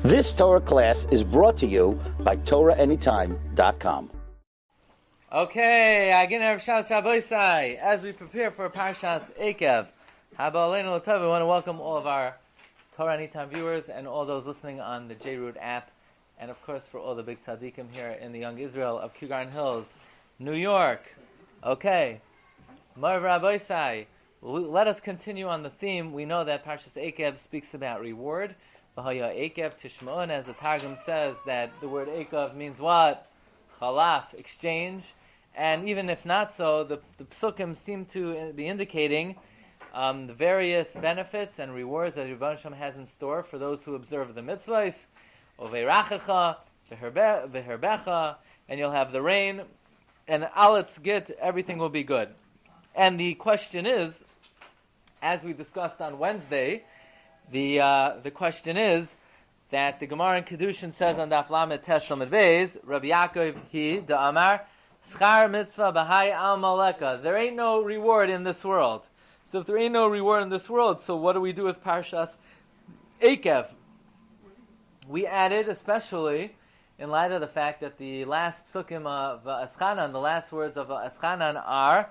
This Torah class is brought to you by TorahAnytime.com. Okay, again, as we prepare for Parshas Eikev, we want to welcome all of our Torah Anytime viewers and all those listening on the J-Root app, and of course for all the big tzaddikim here in the young Israel of Kew Garden Hills, New York. Okay, Mar Rabbi, let us continue on the theme. We know that Parshas Eikev speaks about reward. Eikev Tishma'un, as the Targum says, that the word Eikev means what? Chalaf, exchange. And even if not so, the psukim seem to be indicating the various benefits and rewards that Rebbeinu Shem has in store for those who observe the mitzvahs. Oveirachecha, v'herbecha, and you'll have the rain, and aletz git, everything will be good. And the question is, as we discussed on Wednesday, the question is that the Gemara in Kedushin says on Daf Lamed Tes Lamed Beis, Rabbi Yaakov he da Amar Schar mitzvah b'hai al maleka. There ain't no reward in this world. So if there ain't no reward in this world, so what do we do with Parshas Eikev? We added, especially in light of the fact that the last psukim of Eschanan, the last words of Eschanan are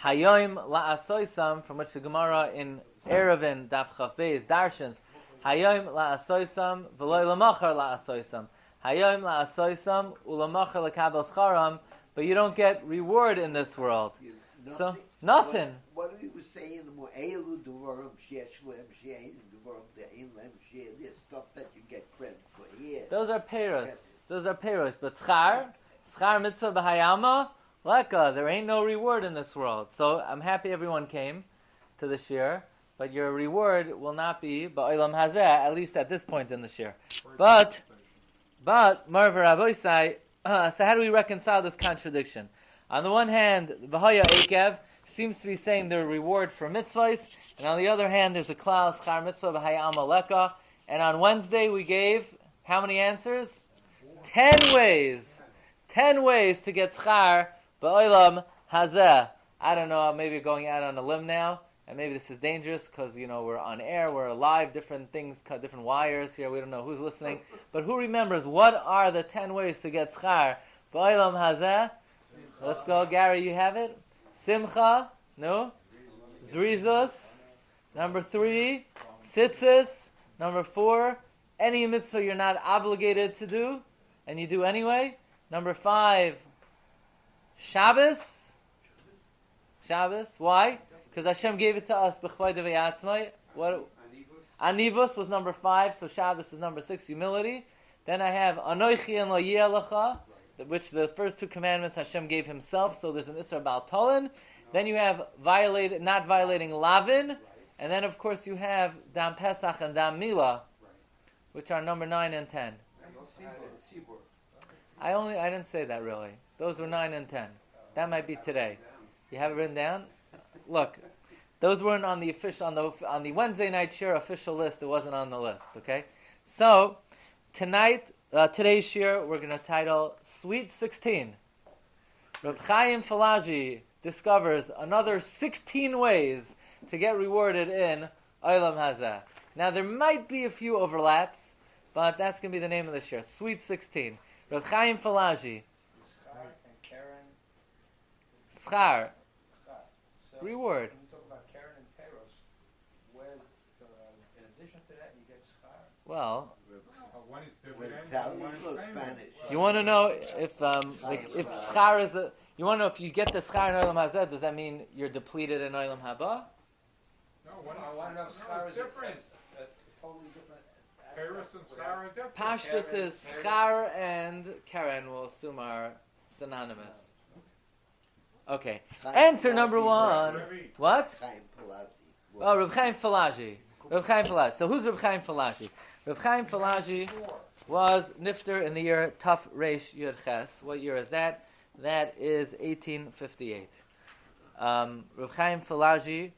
Hayoim la'asoisam, from which the Gemara in Erevin Daf Chav Beis Darshans Hayoim la'asoisam v'loy lamachar la'asoisam. Hayoim la'asoisam u'lamachar l'kabel scharam, but you don't get reward in this world. So nothing. What we were saying, there's stuff that you get credit for here. Those are purest. But schar mitzvah b'hayama leka. There ain't no reward in this world. So I'm happy everyone came to the Shiur, but your reward will not be ba'olam hazeh, at least at this point in the Shiur. But Mar Rabbi, so how do we reconcile this contradiction? On the one hand, V'haya Eikev seems to be saying the reward for mitzvahs, and on the other hand, there's a klal schar mitzvah b'haya amaleka. And on Wednesday, we gave how many answers? 10 ways. 10 ways to get schar ba'olam hazeh. I don't know, maybe going out on a limb now, and maybe this is dangerous because, we're on air, we're live, different things, different wires here, we don't know who's listening. But who remembers, what are the 10 ways to get schar ba'olam hazeh? Let's go, Gary, you have it? Simcha, no? Zrizus. Number 3, tzitzis. Number 4, any mitzvah you're not obligated to do, and you do anyway. Number 5, Shabbos. Shabbos. Why? Because Hashem gave it to us. What? Anivus was number 5, so Shabbos is number 6, humility. Then I have Anoichi and Lo Yeh Lecha, which the first 2 commandments Hashem gave Himself, so there's an Isra Bal Tolen. Then you have not violating Lavin, and then of course you have Dam Pesach and Dam Mila, which are number 9 and 10. I didn't say that really. Those were 9 and 10. That might be today. You have it written down? Look, those weren't on the official on the Wednesday night Shiur official list. It wasn't on the list. Okay, so today's Shiur we're going to title Sweet 16. Rabbi Chaim Falag'i discovers another 16 ways to get rewarded in Olam Hazeh. Now there might be a few overlaps, but that's going to be the name of the Shiur. Sweet 16. Rabbi Chaim Falag'i. Schar. Reward. When you talk about Karen and Peros, where's in addition to that you get schar? Well, one is different. Spanish. You want to know if schar is you want to know if you get the schar in Olam Hazeh, does that mean you're depleted in Olam Haba? No, I want to know schar is different. Totally different. Peros and schar are different. Pashtus is schar and Karen, we'll assume, are synonymous. Okay. Answer number 1. What? Oh, Rabbi Chaim Falag'i. So who's Rabbi Chaim Falag'i? Rabbi Chaim Falag'i was nifter in the year Taf Reish Yud Ches. What year is that? That is 1858. Rabbi Chaim Falag'i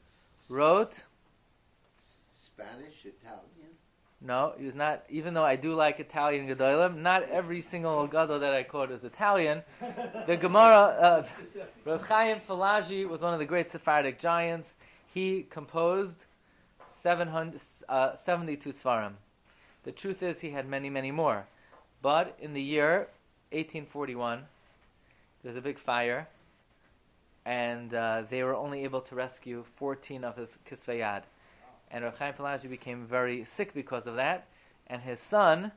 wrote... Spanish, Italian? No, he was not, even though I do like Italian Gedolim, not every single Gadol that I quote is Italian. The Gemara, Rav Chaim Falag'i was one of the great Sephardic giants. He composed 72 Svarim. The truth is he had many, many more. But in the year 1841, there was a big fire, and they were only able to rescue 14 of his kisvei yad. And Reb Chaim Falag'i became very sick because of that, and his son,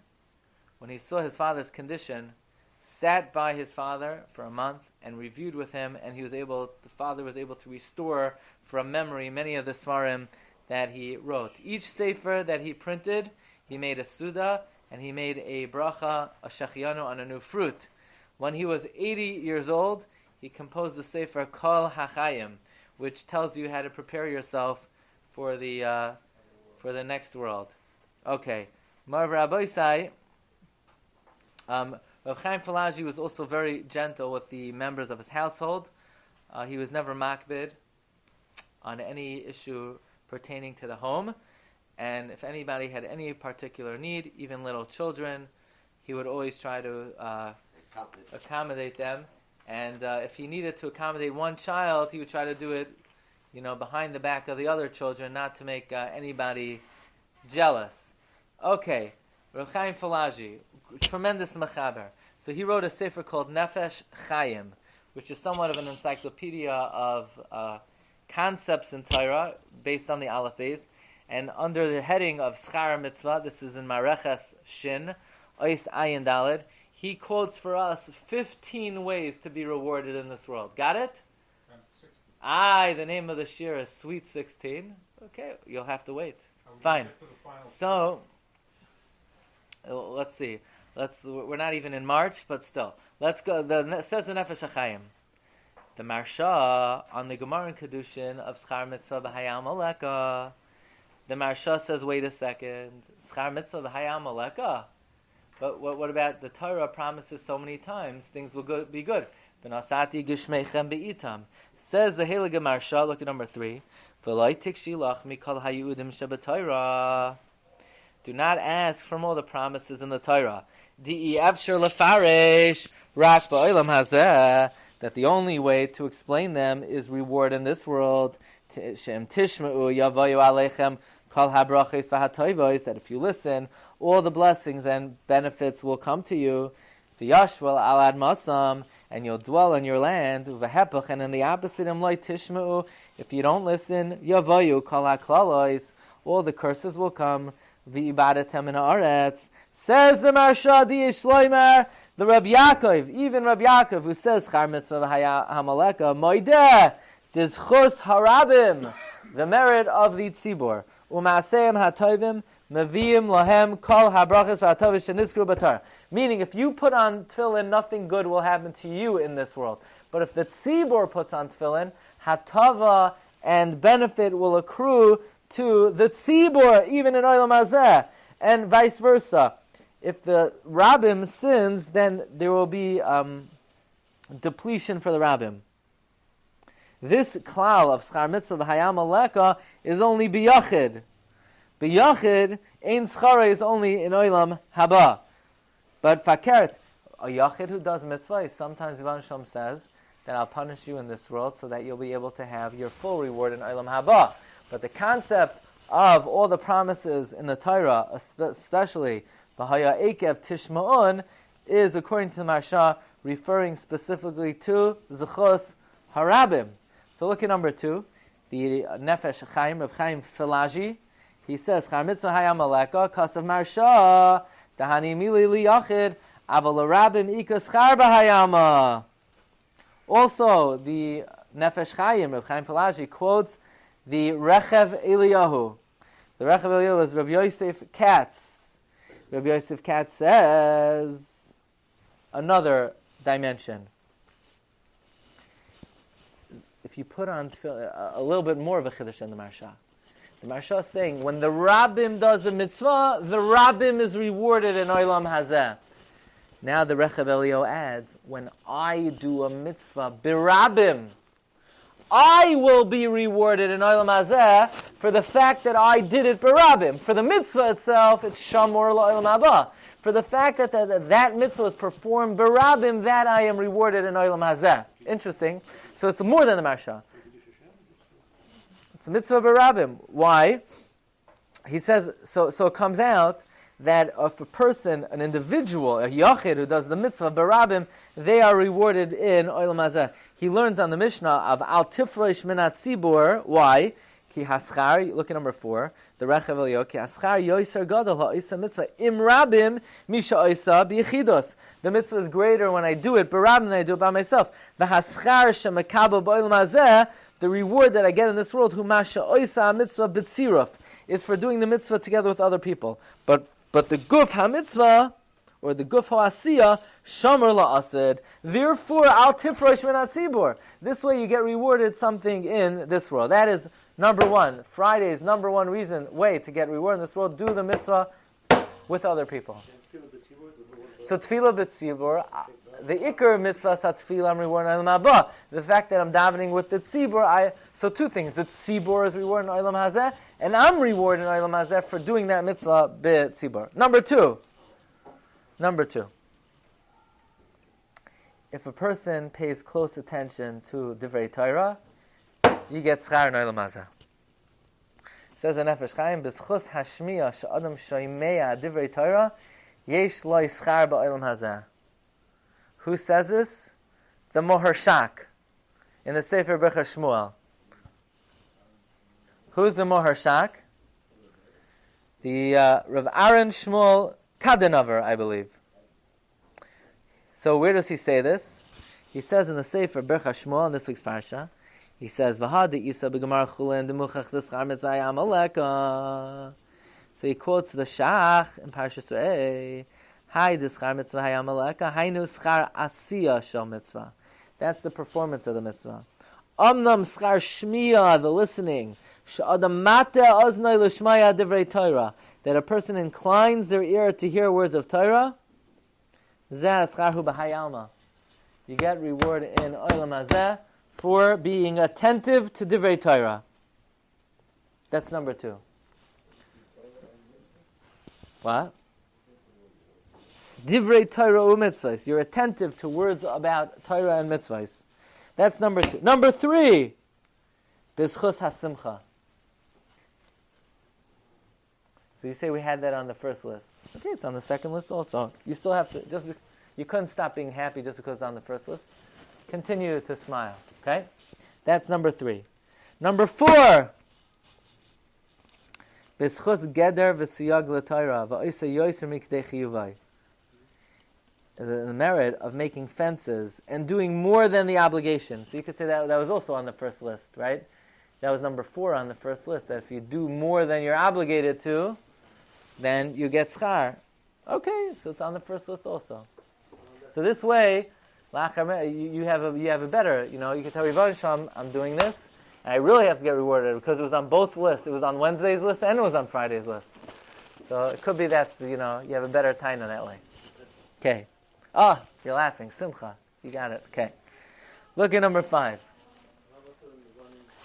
when he saw his father's condition, sat by his father for a month and reviewed with him, and the father was able to restore from memory many of the svarim that he wrote. Each sefer that he printed, he made a suda, and he made a bracha, a shechianu, on a new fruit. When he was 80 years old, he composed the sefer Kol HaChaim, which tells you how to prepare yourself for the next world. Okay, Mar Rabbi Sai. Rav Chaim Falag'i was also very gentle with the members of his household. He was never makbid on any issue pertaining to the home. And if anybody had any particular need, even little children, he would always try to accommodate them. And if he needed to accommodate one child, he would try to do it, behind the back of the other children, not to make anybody jealous. Okay, Rav Chaim Falag'i, tremendous mechaber. So he wrote a sefer called Nefesh Chaim, which is somewhat of an encyclopedia of concepts in Torah based on the Aleph Beis. And under the heading of Schar Mitzvah, this is in Mareches Shin, Ois Ayin Daled, he quotes for us 15 ways to be rewarded in this world. Got it? The name of the shiur is Sweet 16. Okay, you'll have to wait. Fine. So, let's see. We're not even in March, but still. Let's go. It says the Nefesh HaChaim. The Marsha on the Gemara in Kedushin of Schar Mitzvah B'Hayam Aleka. The Marsha says, wait a second. Schar Mitzvah B'Hayam Aleka. But what about the Torah promises so many times things will be good? V'nasati gishmeichem be'itam. Says the Heilige Marsha, look at number 3. V'loi tikshilach mikol hayudim shebeTorah. Do not ask from all the promises in the Torah. Di'i efshar lefaresh rak ba'olam hazeh. That the only way to explain them is reward in this world. Shem tishma'u yavayu aleichem kol habrachos v'hatoivos. That if you listen, all the blessings and benefits will come to you. V'yashvel alad masam. And you'll dwell on your land. V'hepach. And in the opposite, imloi tishma'u. If you don't listen, yavayu kol haklalos. All the curses will come. V'ibadatem in haaretz. Says the Marsha di Shloimer, the Rabbi Yaakov, even Rabbi Yaakov, who says Char Mitzvah Hamaleka, Moideh, Dizchus Harabim, the merit of the Tzibor, Umaseim Hatoivim, Meviim Lahem Kol Habrachas Hatovish Sheniskru Batar. Meaning, if you put on tefillin, nothing good will happen to you in this world. But if the Tzibor puts on tefillin, Hatava and benefit will accrue to the Tzibor, even in Olam Hazeh, and vice versa. If the Rabbim sins, then there will be depletion for the Rabbim. This klal of Schar Mitzvah V'Hayam Aleka is only biyachid. Biyachid, ein schara is only in Olam Haba. But fakert, a yachid who does mitzvah, sometimes Yvan Shem says that I'll punish you in this world so that you'll be able to have your full reward in Olam Haba. But the concept of all the promises in the Torah, especially V'haya Eikev Tishma'un, is, according to the Marsha, referring specifically to Zechus Harabim. So look at number 2, the Nefesh Chaim of Chaim Falag'i. He says, Char Mitzvah Hayam Aleka, Kasav Marsha, Dahani Mili Li Yachid, Aval Rabim Ikas Char B'Hayama. Also, the Nefesh Chaim of Chaim Falag'i quotes the Rechev Eliyahu. The Rechev Eliyahu is Rabbi Yosef Katz. Rabbi Yosef Katz says another dimension. If you put on a little bit more of a chiddush in the Marsha. The Marsha is saying, when the Rabbim does a mitzvah, the Rabbim is rewarded in Olam Hazeh. Now the Rechev Eliyahu adds, when I do a mitzvah, b'Rabbim, I will be rewarded in Olam Hazeh for the fact that I did it b'Rabbim. For the mitzvah itself, it's Shamor L'Olam Haba. For the fact that that mitzvah is performed b'Rabbim, that I am rewarded in Olam Hazeh. Interesting. So it's more than the Marsha. It's a mitzvah b'Rabbim. Why? He says, so it comes out that if a person, an individual, a yachid who does the mitzvah, barabim, they are rewarded in olam hazeh. He learns on the Mishnah of al tifresh minat tzibur. Why? Ki haschar. Look at number 4. The Rechav Elio. Ki haschar yoiser gadol ha'isa mitzvah im rabim misha oisa biyichidos. The mitzvah is greater when I do it barabim than I do it by myself. The haschar shemakabel b'olam hazeh. The reward that I get in this world, hu masha oisa mitzvah b'tziruf, is for doing the mitzvah together with other people. But the guf ha-mitzvah, or the guf ha-asiyah, shomer la'asid. Therefore, al tifrosh min ha-tzibur. This way you get rewarded something in this world. That is number 1. Friday's number 1 way to get reward in this world, do the mitzvah with other people. So tefillah b'tzibur, the ikar mitzvah sa tefillah, I'm rewarded in olam haba. The fact that I'm davening with the tzibur, so 2 things. The tzibur is rewarded in olam hazeh, and I'm rewarded in olam hazeh for doing that mitzvah b'tzibur. Number 2. If a person pays close attention to divrei Torah, you get schar in olam hazeh. Says in Nefesh Chaim, b'schus hashmiya she'adam shoymea divrei Torah, yesh lo schar ba'olam hazeh. Who says this? The Moharshak in the Sefer Berachos Shmuel. Who's the Moharshak? The Rav Aaron Shmuel Kadenover, I believe. So where does he say this? He says in the Sefer Berachos Shmuel in this week's Parsha, he says, "V'hadi isa b'gemar chulen demuchach d'schar mitzvah amaleka." So he quotes the Shach in Parshas Re'eh. Hi, the schar mitzvah hayamaleka. Hainu schar asiya shel mitzvah. That's the performance of the mitzvah. Amnam schar shmiya, the listening. She'adam mate oznai l'shmaya divrei Torah. That a person inclines their ear to hear words of Torah. Zeh schar hu b'hayalma. You get reward in olam hazeh for being attentive to divrei Torah. That's number 2. What? Divrei Torah u'mitzvahs. You're attentive to words about Torah and mitzvahs. That's number 2. Number 3, b'zchus hasimcha. So you say we had that on the first list. Okay, it's on the second list also. You still have to, you couldn't stop being happy just because it's on the first list. Continue to smile, okay? That's number 3. Number 4, b'zchus geder v'siyag l'Torah v'oisa yoiser mikdei chiyuvai. The merit of making fences and doing more than the obligation. So you could say that was also on the first list, right? That was number 4 on the first list, that if you do more than you're obligated to, then you get schar. Okay, so it's on the first list also. So this way, you have a better, you can tell Ribbon Shalom, I'm doing this, and I really have to get rewarded because it was on both lists. It was on Wednesday's list and it was on Friday's list. So it could be that, you have a better time in that way. Okay. Oh, you're laughing. Simcha. You got it. Okay. Look at number 5.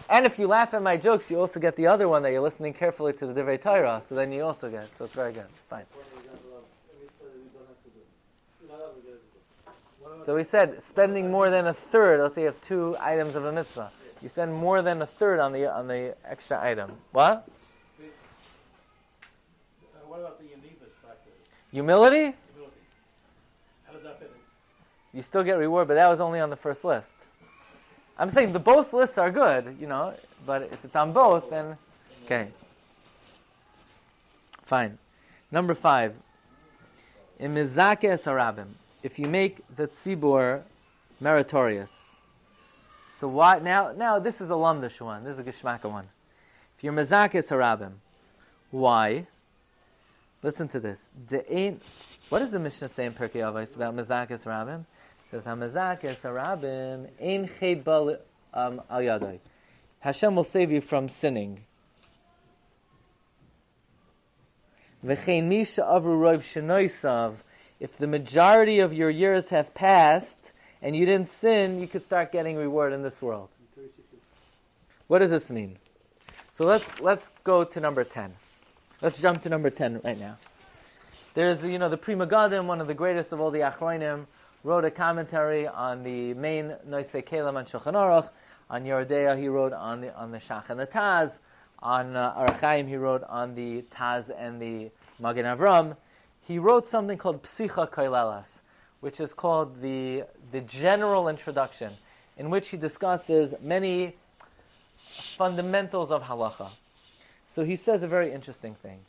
And if you laugh at my jokes, you also get the other one that you're listening carefully to the Divrei Torah, so then you also get it. So it's very good. Fine. So we said spending more than a third. Let's say you have 2 items of a mitzvah. You spend more than a third on the extra item. What? What about the Yanivis factor? Humility? How does that fit in? You still get reward, but that was only on the first list. I'm saying the both lists are good, but if it's on both, then okay. Fine. Number 5. In mizakes harabim, if you make the tzibur meritorious. So what now this is a lamdish one, this is a geshmaka one. If you're mizakes harabim, why? Listen to this. What does the Mishnah say in Pirkei Avos about mizakes harabim? It says, "Hamazakes harabim ein ched bal al yadai." Hashem will save you from sinning. V'chein misha avru rov shenoisav. If the majority of your years have passed and you didn't sin, you could start getting reward in this world. What does this mean? So let's go to number 10. Let's jump to number 10 right now. There's the Pri Megadim, one of the greatest of all the Achronim, wrote a commentary on the main Noisei Kelim on Shulchan Aruch. On Yerodea, he wrote on the Shach and the Taz. On Chaim, he wrote on the Taz and the Magen Avram, he wrote something called Psicha Koilelas, which is called the general introduction, in which he discusses many fundamentals of halacha. So he says a very interesting thing.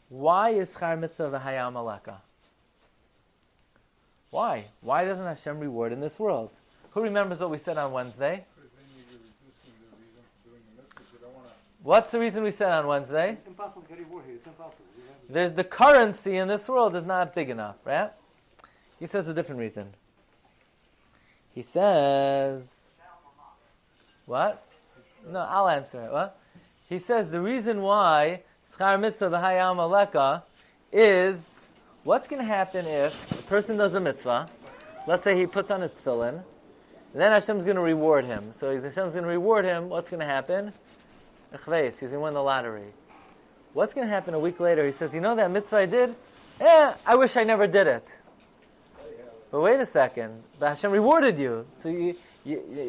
Why is schar mitzvah v'haya maleka? Why? Why doesn't Hashem reward in this world? Who remembers what we said on Wednesday? Because then you're reducing the reason for doing the mitzvah. You don't want to. What's the reason we said on Wednesday? It's impossible to get reward here. It's impossible. There's the currency in this world is not big enough, right? He says a different reason. He says, what? No, I'll answer it. What? He says the reason why schar mitzvah v'haya maleka is what's going to happen if a person does a mitzvah. Let's say he puts on his tefillin, then Hashem's going to reward him. So Hashem's going to reward him. What's going to happen? He's going to win the lottery. What's going to happen a week later? He says, you know that mitzvah I did? I wish I never did it. But wait a second. But Hashem rewarded you. So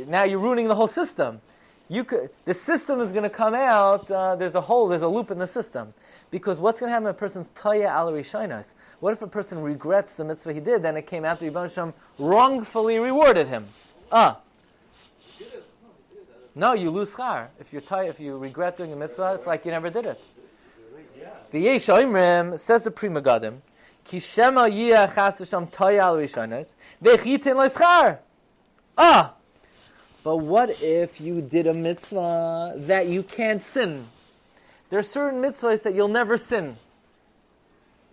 now you're ruining the whole system. The system is going to come out. There's a loop in the system. Because what's going to happen if a person's taya al rishainos? What if a person regrets the mitzvah he did, then it came after Yibam Hashem wrongfully rewarded him? No, you lose schar. If you regret doing a mitzvah, it's like you never did it. V'yesh oimrim, says the Pri Megadim, ki shema yiyah chas v'sham taya al rishainos, v'chitin lo schar. But what if you did a mitzvah that you can't sin? There are certain mitzvahs that you'll never sin.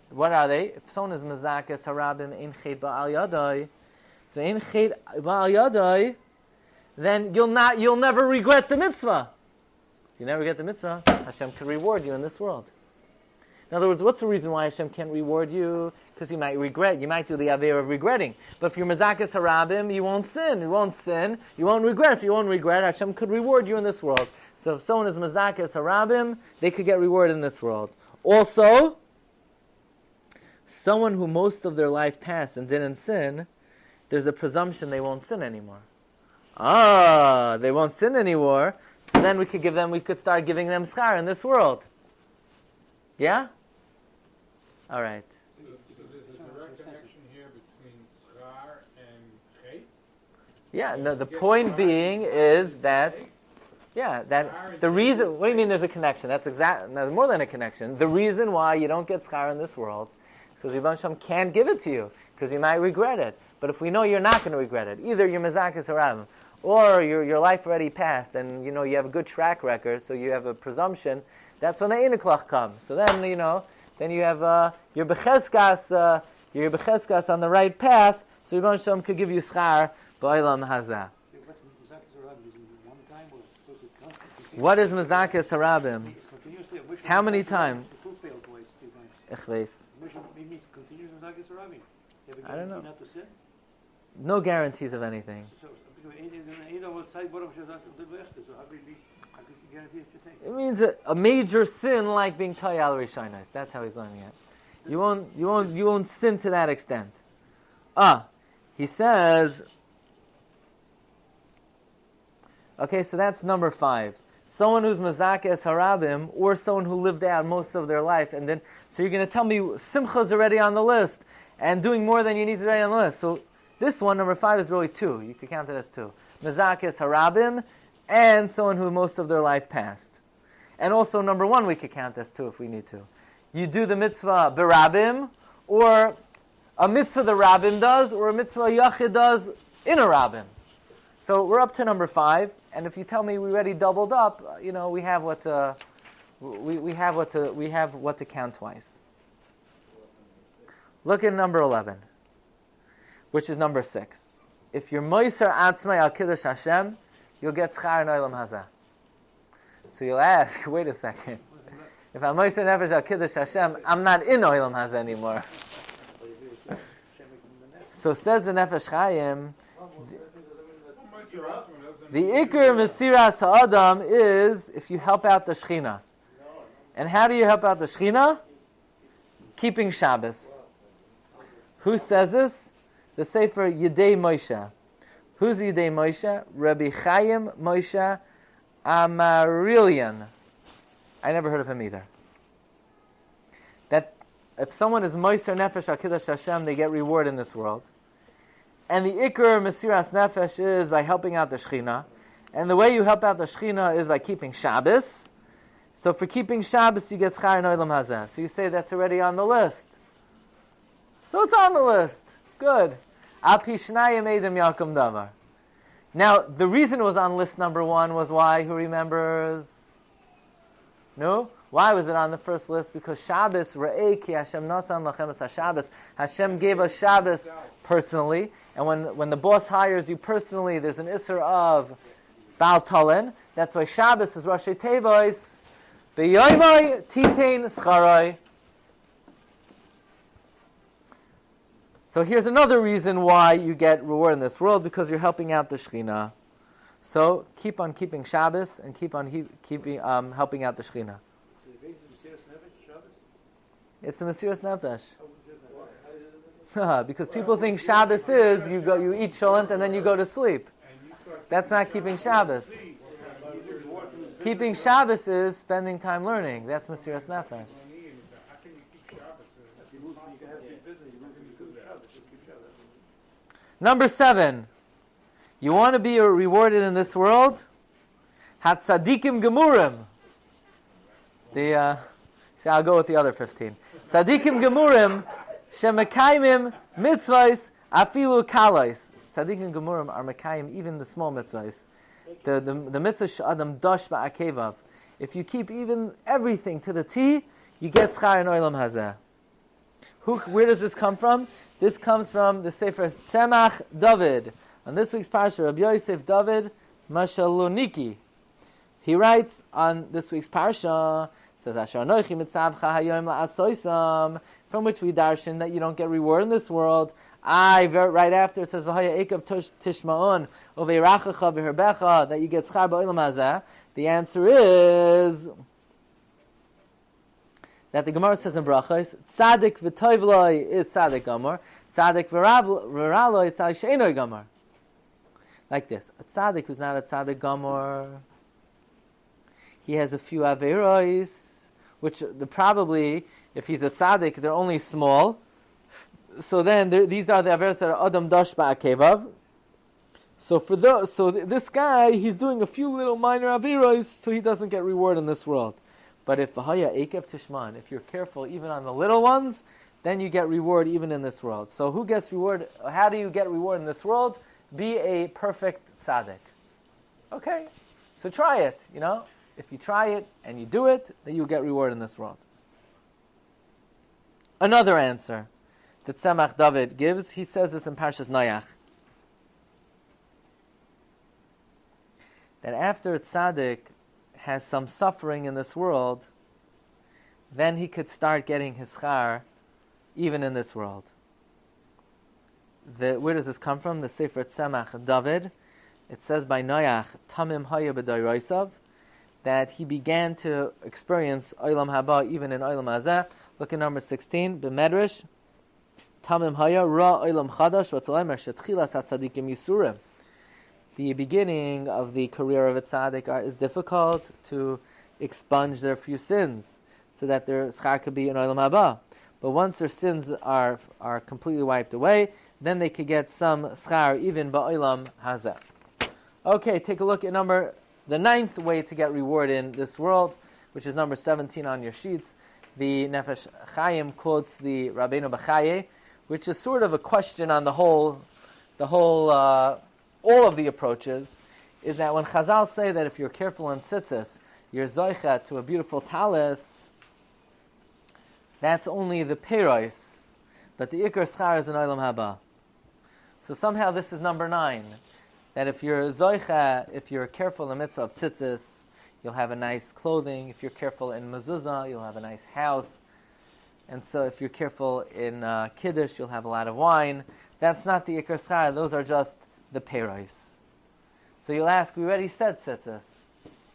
What are they? If someone is mezakes harabim ein chet ba'al yadai, so ein chet ba'al yadai, then you'll never regret the mitzvah. You never get the mitzvah, Hashem can reward you in this world. In other words, what's the reason why Hashem can't reward you? Because you might regret. You might do the avera of regretting. But if you're mezakes harabim, you won't sin. You won't sin. You won't regret. If you won't regret, Hashem could reward you in this world. So if someone is mezakes harabim, they could get rewarded in this world. Also, someone who most of their life passed and didn't sin, there's a presumption they won't sin anymore. They won't sin anymore. So then we could start giving them schar in this world. Yeah? All right. So there's a direct connection here between schar and chet? Yeah, no, the point being is that, the reason, what do you mean there's a connection? That's more than a connection. The reason why you don't get schar in this world is because Yibam Hashem can't give it to you, because you might regret it. But if we know you're not going to regret it, either you're mezakes harabim, or your life already passed, and you have a good track record, so you have a presumption, that's when the Einiklach comes. So then, then you have your becheskas on the right path, so Yibam Hashem could give you schar ba'olam hazeh. What is mezakes harabim? How many times? I don't know. No guarantees of anything. It means a major sin like being taya al rishainos. That's how he's learning it. You won't sin to that extent. He says. Okay, so that's number 5. Someone who's mezakes harabim, or someone who lived out most of their life, and then so you're going to tell me simcha's already on the list, and doing more than you need is already on the list. So this one, number 5, is really 2. You could count it as 2. Mezakes harabim, and someone who most of their life passed. And also number 1 we could count as 2 if we need to. You do the mitzvah berabim, or a mitzvah the rabbim does, or a mitzvah yachid does in a rabbim. So we're up to number 5, and if you tell me we already doubled up, we have what to count twice. Look at number 11, which is number 6. If you're moiser atzmai al kiddush Hashem, you'll get schar in olam hazeh. So you'll ask, wait a second. If I'm moiser nefesh al kiddush Hashem, I'm not in olam hazeh anymore. So says the Nefesh Chaim, the Iker Mesiras Ha'adam is if you help out the Shechina. And how do you help out the Shechina? Keeping Shabbos. Who says this? The Sefer Yedei Moshe. Who's Yedei Moshe? Rabbi Chaim Moshe Amarilian. I never heard of him either. if someone is moiser nefesh al kiddush Hashem, they get reward in this world. And the ikar mesiras nefesh is by helping out the Shechina. And the way you help out the Shechina is by keeping Shabbos. So for keeping Shabbos, you get schar in olam hazeh. So you say that's already on the list. So it's on the list. Good. Al pi shnayim edim yakum davar. Now, the reason it was on list number 1 was why? Who remembers? No? Why was it on the first list? Because Shabbos, Re'ei ki Hashem nasan lachem es HaShabbos. Hashem gave us Shabbos personally. And when the boss hires you personally, there's an isser of Baal Tolen. That's why Shabbos is Rashi Tevois. Be'yoymai titein scharai. So here's another reason why you get reward in this world, because you're helping out the Shechina. So keep on keeping Shabbos and keep on keeping helping out the Shechina. It's a Mesiras Nefesh. Because people think Shabbos is you eat cholent and then you go to sleep. That's not keeping Shabbos. Keeping Shabbos is spending time learning. That's Mesiras Nefesh. Number 7. You want to be rewarded in this world? Hatzadikim gemurim. See, I'll go with the other 15. Tzadikim gemurim shemekaimim mitzvahs afilu kalais. Tzadikim gemurim are mekayim even the small mitzvahs. The mitzvah sh'adam dosh ba'akevav. If you keep even everything to the T, you get schar in olam hazeh. Where does this come from? This comes from the Sefer Tzemach David. On this week's Parsha, Rabbi Yosef David Mashaloniki. He writes on this week's Parsha, says, Asher anochi mitzavcha hayom la'asoisam, from which we darshan that you don't get reward in this world. Right after it says, V'haya Eikev tishma'on, uveirachacha v'herbecha, that you get schar ba'olam hazeh. The answer is that the Gemara says in Brachos, Tzadik v'toivloi is Tzadik Gamor, Tzadik v'raloi is Tzadik she'enoi Gamor. Like this, a Tzadik who's not a Tzadik Gamor, he has a few Averos, which probably, if he's a Tzadik, they're only small. So then, these are the Averos that are Adam Dosh Ba'akevav. So this guy, he's doing a few little minor Averos, so he doesn't get reward in this world. But if V'haya Eikev Tishman, if you're careful even on the little ones, then you get reward even in this world. So who gets reward? How do you get reward in this world? Be a perfect tzaddik. Okay, so try it. If you try it and you do it, then you'll get reward in this world. Another answer that Tzemach David gives, he says this in Parshas Noach, that after a tzaddik has some suffering in this world, then he could start getting his schar even in this world. Where does this come from? The Sefer Tzemach David. It says by Noach, Tamim Haya B'Dayroisav, that he began to experience Olam Haba even in Olam Hazeh. Look at number 16, B'Medrash, Tamim Haya Ra Olam Chadash V'Tzolaimer Shetchilas HaTzadikim Yisurim. The beginning of the career of a tzaddik is difficult to expunge their few sins, so that their schar could be in olam haba. But once their sins are completely wiped away, then they could get some schar even ba'olam hazeh. Okay, take a look at the 9th way to get reward in this world, which is number 17 on your sheets. The Nefesh Chaim quotes the Rabbeinu B'chaye, which is sort of a question on the whole all of the approaches, is that when Chazal say that if you're careful in tzitzis, you're zoicha to a beautiful talis, that's only the purest, but the ikar schar is an olam haba. So somehow this is number 9, that if you're zoicha, if you're careful in the mitzvah of tzitzis, you'll have a nice clothing. If you're careful in mezuzah, you'll have a nice house. And so if you're careful in kiddush, you'll have a lot of wine. That's not the ikar schar, those are just the peiros. So you'll ask, we already said tzitzis.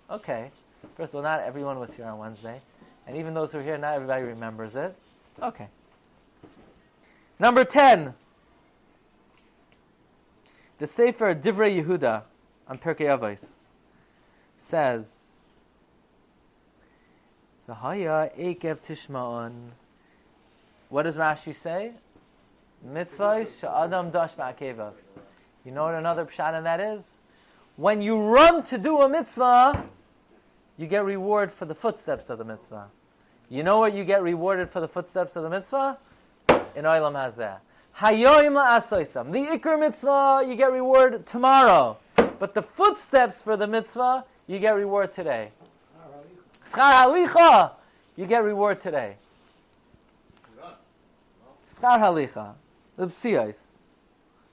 Okay. First of all, not everyone was here on Wednesday. And even those who are here, not everybody remembers it. Okay. Number 10. The Sefer Divrei Yehuda on Pirkei Avos says, V'haya Eikev Tishma'on. What does Rashi say? Mitzvah she'adam dash ba'akevav. You know what another pshat in that is? When you run to do a mitzvah, you get reward for the footsteps of the mitzvah. You know what you get rewarded for the footsteps of the mitzvah? In Olam Hazeh. Hayoim la'asoisam. The Iker mitzvah, you get reward tomorrow. But the footsteps for the mitzvah, you get reward today. Schar halicha, you get reward today. Schar halicha. The psiyos.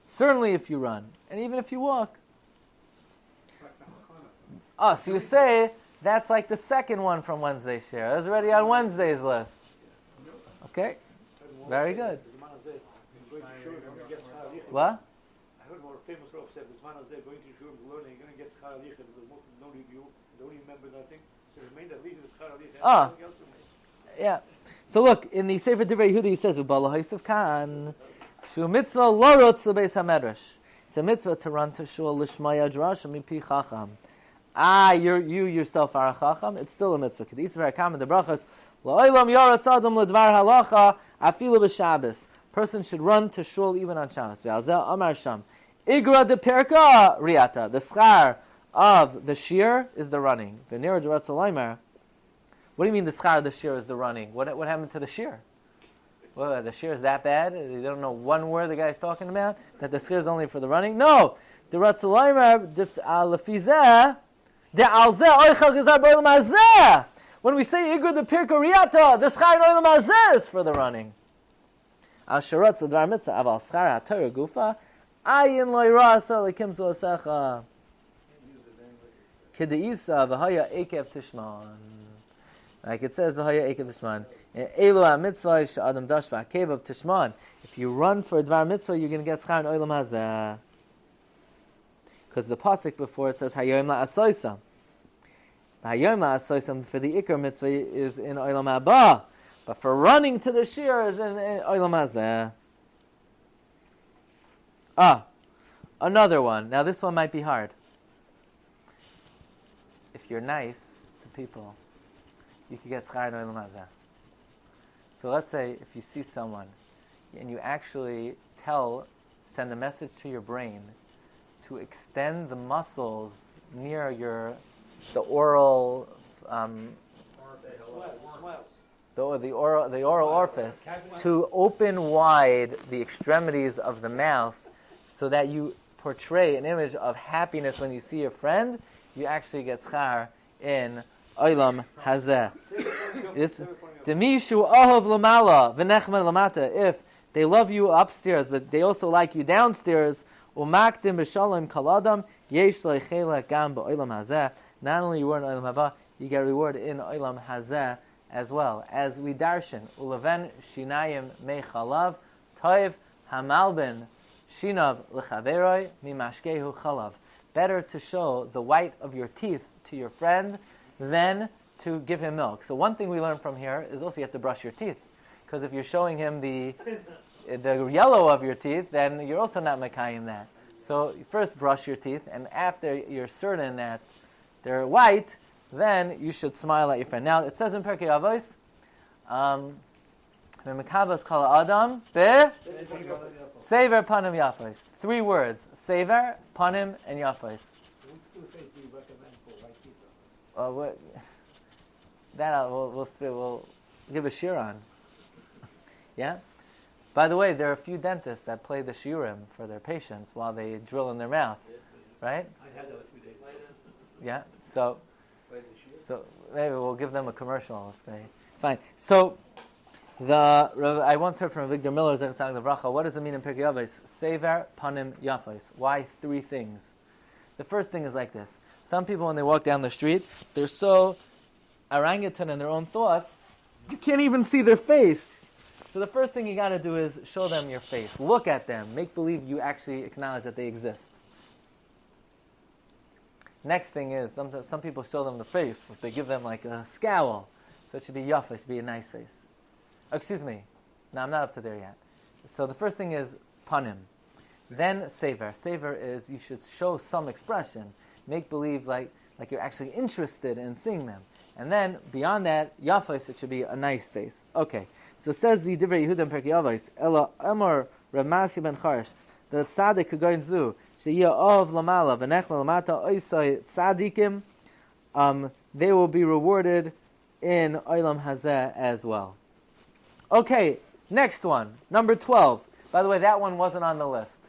Certainly if you run. And even if you walk. Oh, so you say, that's like the second one from Wednesday's share. That's already on Wednesday's list. Okay. Very good. What? I heard more famous Rav said, this man is there going to Shiur learning, you're going to get schar halicha because most people don't review, don't remember nothing. So remain that leading the schar halicha. Ah. Yeah. So look, in the Sefer Divrei Yehuda, he says, "Ubalahis of Kan, shu mitzvah lorotz lebeis hamedrash." It's a mitzvah to run to shul lishmaya drash mipi chacham. You yourself are a chacham. It's still a mitzvah. Kedis v'rakam in the brachas. La'olam yoratz adam ledvar halacha afilu b'Shabbos. Person should run to shul even on Shabbos. V'alzel amar sham. Igra de perka riata. The schar of the shiur is the running. V'nira d'ratz alaymer. What do you mean the schar of the shiur is the running? What happened to the shiur? Well, the shiur is that bad? You don't know one word the guy's talking about? That the schar is only for the running? No! The Ratzalaymer, lefizeh, de alzeh, oichel gezar b'olam hazeh. When we say Igur the Pirka Riyata, the schar in olam hazeh is for the running. Al sharatz l'dvar mitzvah, aval schar ha-Torah gufa, ayin lo yira asa lekim zu asecha. Kedeisa v'haya Eikev tishman. Like it says, v'haya Eikev tishman. Elu ha-mitzvah she'adam dash ba'akevav tishman. If you run for a dvar mitzvah, you're going to get schar in olam hazeh. Because the pasuk before it says Hayoim la'asoisam. The Hayoim la'asoisam for the Iker mitzvah is in Olam Haba, but for running to the shiur is in Olam Hazeh. Another one. Now this one might be hard. If you're nice to people, you can get schar in Olam Hazeh. So let's say if you see someone and you actually send a message to your brain to extend the muscles near the oral orifice to open wide the extremities of the mouth so that you portray an image of happiness when you see your friend, you actually get schar in Olam Hazeh. Demishu ahov lamala v'nechman lamata. If they love you upstairs, but they also like you downstairs, umakdim b'shalom kaladam yesh leichela gam b'olam hazeh. Not only you were in Olam Haba, you get reward in Olam Hazeh as well. As we darshan, uleven shinayim mechalav toiv hamalbin shinav lechaveroi mimashkehu chalav. Better to show the white of your teeth to your friend than to give him milk. So one thing we learn from here is also you have to brush your teeth, because if you're showing him the yellow of your teeth, then you're also not mekayim that. So you first brush your teeth, and after you're certain that they're white, then you should smile at your friend. Now it says in Pirkei Avos, "Memekavos kol adam be sever panim yafos." 3 words: sever, panim, and yafos. We'll give a shiur on. Yeah. By the way, there are a few dentists that play the Shiurim for their patients while they drill in their mouth, right? I had that a few days. Yeah. So maybe we'll give them a commercial if they. Fine. So I once heard from Victor Miller, Zechus the Bracha. What does it mean in Pirkei Avos? Sever, panim, yafos. Why 3 things? The first thing is like this. Some people, when they walk down the street, they're so orangutan in their own thoughts, you can't even see their face. So the first thing you got to do is show them your face. Look at them. Make believe you actually acknowledge that they exist. Next thing is, some people show them the face. They give them like a scowl. So it should be yafah. It should be a nice face. Excuse me. No, I'm not up to there yet. So the first thing is panim. Then sever. Sever is you should show some expression. Make believe like you're actually interested in seeing them. And then, beyond that, yafos, it should be a nice face. Okay. So says the Divrei Yehuda in Perkei Avos, Ela Amar Rav Masi ben Charish, that tzaddik could go in zu, she'yah of lamala v'nechma lamata oisai tzaddikim, they will be rewarded in Olam Hazeh as well. Okay, next one, number 12. By the way, that one wasn't on the list.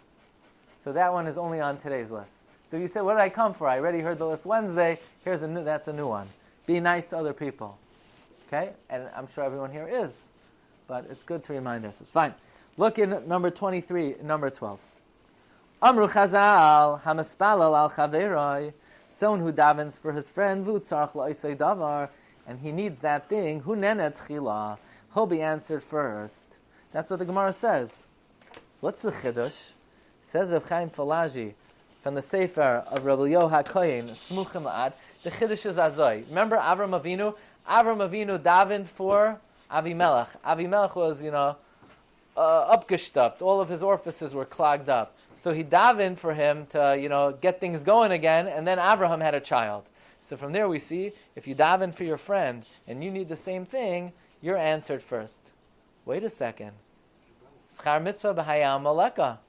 So that one is only on today's list. So you say, what did I come for? I already heard the list Wednesday. That's a new one. Be nice to other people. Okay? And I'm sure everyone here is. But it's good to remind us. It's fine. Look in number 23, number 12. Amru Chazal, hamaspalal al chaveroi, someone who davens for his friend, v'utzarach la'isei davar, and he needs that thing, hu nenet chila, he'll be answered first. That's what the Gemara says. What's the chiddush? Says Rav Chaim Falag'i from the Sefer of Rabbi Yehuda HaNasi, Smuchim La'ad. The chiddush is azoi. Remember Avram Avinu? Avram Avinu davened for Avimelech. Avimelech was, upgeshtupt. All of his orifices were clogged up. So he davened for him to, get things going again, and then Abraham had a child. So from there we see, if you daven for your friend and you need the same thing, you're answered first. Wait a second. Schar mitzvah b'hayam maleka.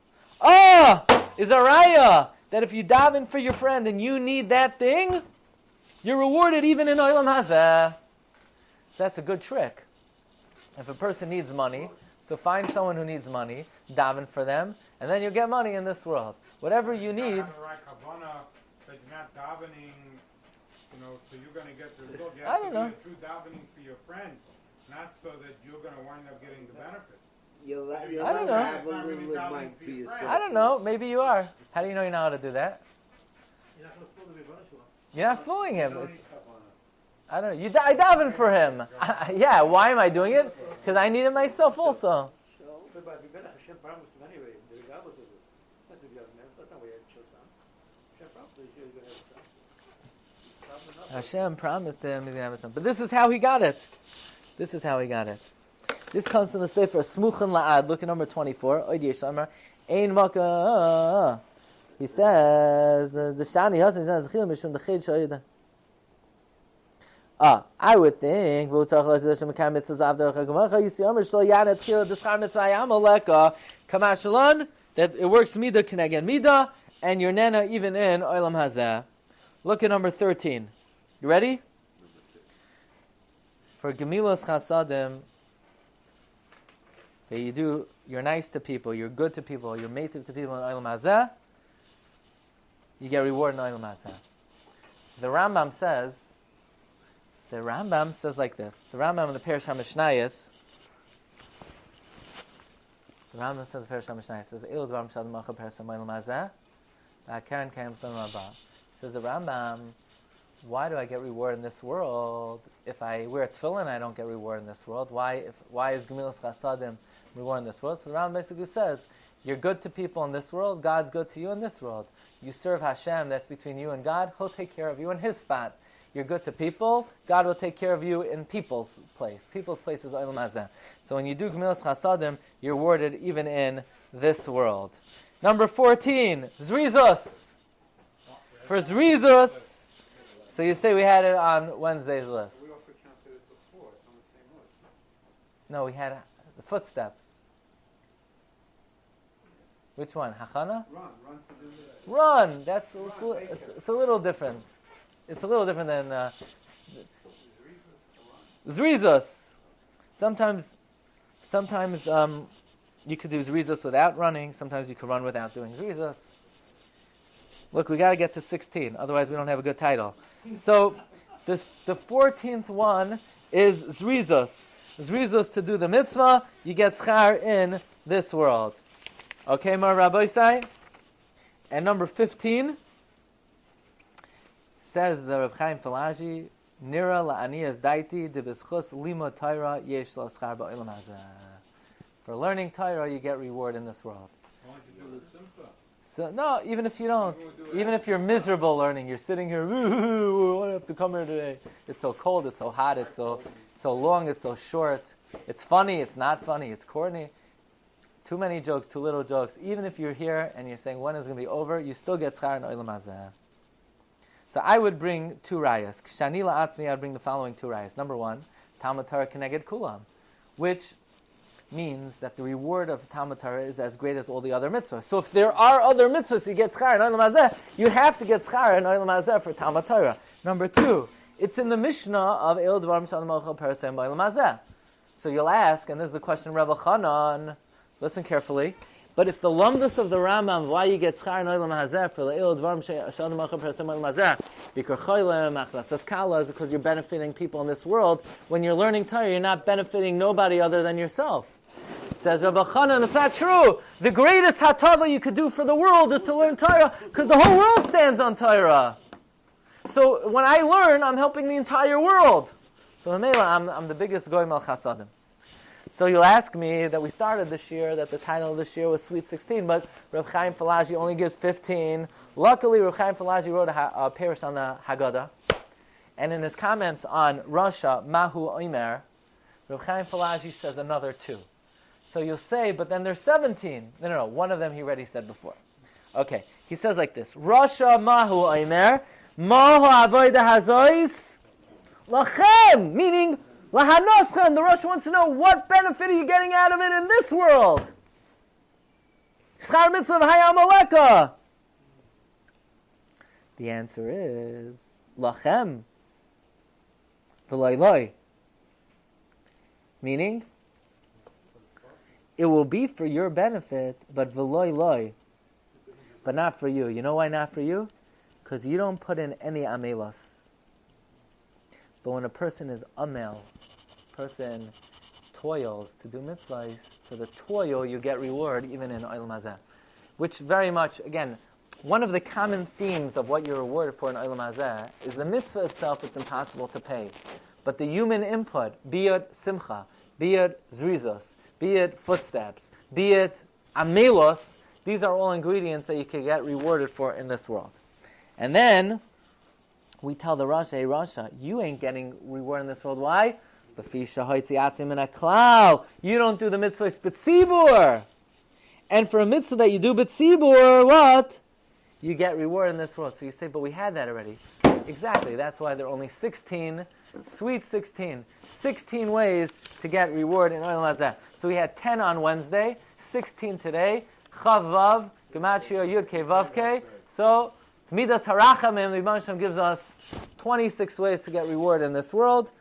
Is a raya that if you daven for your friend and you need that thing, you're rewarded even in Olam Hazeh. That's a good trick. If a person needs money, so find someone who needs money, daven for them, and then you'll get money in this world. Whatever you need. Have the right kavanah that you're not davening, so you're going to get the result. You I have don't to know. do a true davening for your friend, not so that you're going to wind up getting the benefit. You'll I don't know. have a little bit of mind for yourself. I don't know. Maybe you are. How do you know you know how to do that? You're not going to fool the Rebbeinu. You're not fooling him. I don't know. I daven for him. Yeah, why am I doing it? Because I need it myself also. But by Rebbeinu, Hashem promised him anyway, regardless of this. That's the other man. That's not why he had children. Hashem promised that he's going to have a son. Hashem promised him he's going to have a son. But this is how he got it. This is how he got it. This comes from the Sefer Smuchin La'ad. Look at number 24. Ein Maka. He says, the Shani Hasan Zechil Mishum the Chid Shayda. I would think that it works Mida Kenegen Mida, and your Nana even in Olam Hazeh. Look at number 13. You ready? For Gemilas Chasadim, that you're nice to people, you're good to people, you're mative to people in Olam Hazeh, you get reward in Olam Hazeh. The Rambam says like this. The Rambam in the Parshas Mishnayos, says, Elu Dvarim Shad Macha Parshas Olam Hazeh, Karen Kaim Son Rabba. Says the Rambam, why do I get reward in this world? If I wear tefillin, I don't get reward in this world. Why is Gemilas Chasadim reward in this world? So the Rambam basically says, you're good to people in this world, God's good to you in this world. You serve Hashem, that's between you and God, He'll take care of you in His spot. You're good to people, God will take care of you in people's place. People's place is Olam Hazeh. So when you do Gemilas Chasadim, you're rewarded even in this world. Number 14, Zrizos. For Zrizos, so you say we had it on Wednesday's list. We also counted it before. It's on the same list. No, we had the footsteps. Which one? Hachana? Run to do this. Run. It's a little different. It's a little different than Zrizos. Sometimes you could do Zrizos without running. Sometimes you could run without doing Zrizos. Look, we got to get to 16. Otherwise, we don't have a good title. So, the 14th one is Zrizos. Zrizos to do the mitzvah. You get schar in this world. Okay, Mar Rabbi Sai. And number 15 says the Reb Chaim Falag'i, Nira la'aniyas daiti de b'schus lima Torah yesh lo schar ba'olam hazeh. For learning Torah, you get reward in this world. Why don't you do the simcha? So no, even if you don't, even if you're miserable learning, you're sitting here, I have to come here today. It's so cold, it's so hot, it's so long, it's so short. It's funny, it's not funny, it's corny. Too many jokes, too little jokes. Even if you're here and you're saying when is it going to be over, you still get schar in Olam Hazeh. So I would bring two rayas. Shani la'atzmi, I would bring the following two rayas. Number one, Talmud Torah Keneged Kulam, which means that the reward of Talmud Torah is as great as all the other mitzvahs. So if there are other mitzvahs you get schar in Olam Hazeh, you have to get schar in Olam Hazeh for Talmud Torah. Number 2, it's in the Mishnah of El Dvarim Shalom Malchal Parasem B'Olam Hazeh. So you'll ask, and this is the question Rabbi Chanan, listen carefully, but if the lumdus of the Rambam, why you get schar in Olam Hazeh for El Dvarim Shalom Malchal Parasem B'Olam Hazeh, Bikar Choylem, Achlasas Kala, is because you're benefiting people in this world. When you're learning Torah, you're not benefiting nobody other than yourself. Says Rabbi Chanan, it's not true. The greatest hatava you could do for the world is to learn Torah, because the whole world stands on Torah. So when I learn, I'm helping the entire world. So I'm the biggest goy mal chasadim. So you'll ask me that we started this year, that the title of this year was Sweet 16, but Rav Chaim Falag'i only gives 15. Luckily, Rav Chaim Falag'i wrote a parish on the Haggadah. And in his comments on Rasha, Mahu Omer, Rav Chaim Falag'i says another 2. So you'll say, but then there's 17. No, one of them he already said before. Okay, he says like this, Rasha Mahu Omer, Mahu Avodah Hazois, Lachem, meaning, Lahanoschem, the Rosh wants to know what benefit are you getting out of it in this world? Schar mitzvah v'hayam aleka. The answer is, Lachem, v'loi loi. Meaning, it will be for your benefit, but v'loi loi, but not for you. You know why not for you? Because you don't put in any amelos. But when a person is amel, person toils to do mitzvahs, for the toil you get reward even in Olam Hazeh. Which very much, again, one of the common themes of what you're rewarded for in Olam Hazeh is the mitzvah itself, it's impossible to pay. But the human input, be it simcha, be it zrizos, be it footsteps, be it amelos, these are all ingredients that you can get rewarded for in this world. And then, we tell the Rasha, hey Rasha, you ain't getting reward in this world. Why? You don't do the mitzvah b'tzibur. And for a mitzvah that you do b'tzibur, what? You get reward in this world. So you say, but we had that already. Exactly, that's why there are only 16, sweet 16 ways to get reward in Olam Hazeh. So we had 10 on Wednesday, 16 today, Chav Vav, Gematria Yud Ke Vav Ke. So, Midas Harachamim, the Ibn Shem gives us 26 ways to get reward in this world.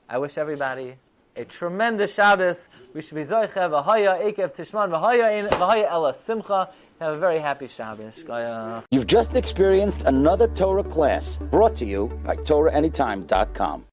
I wish everybody a tremendous Shabbos. We should be Zoichev, V'haya, Eikev, Tishman, V'haya Ela, Simcha. Have a very happy Shabbos. You've just experienced another Torah class brought to you by TorahAnytime.com.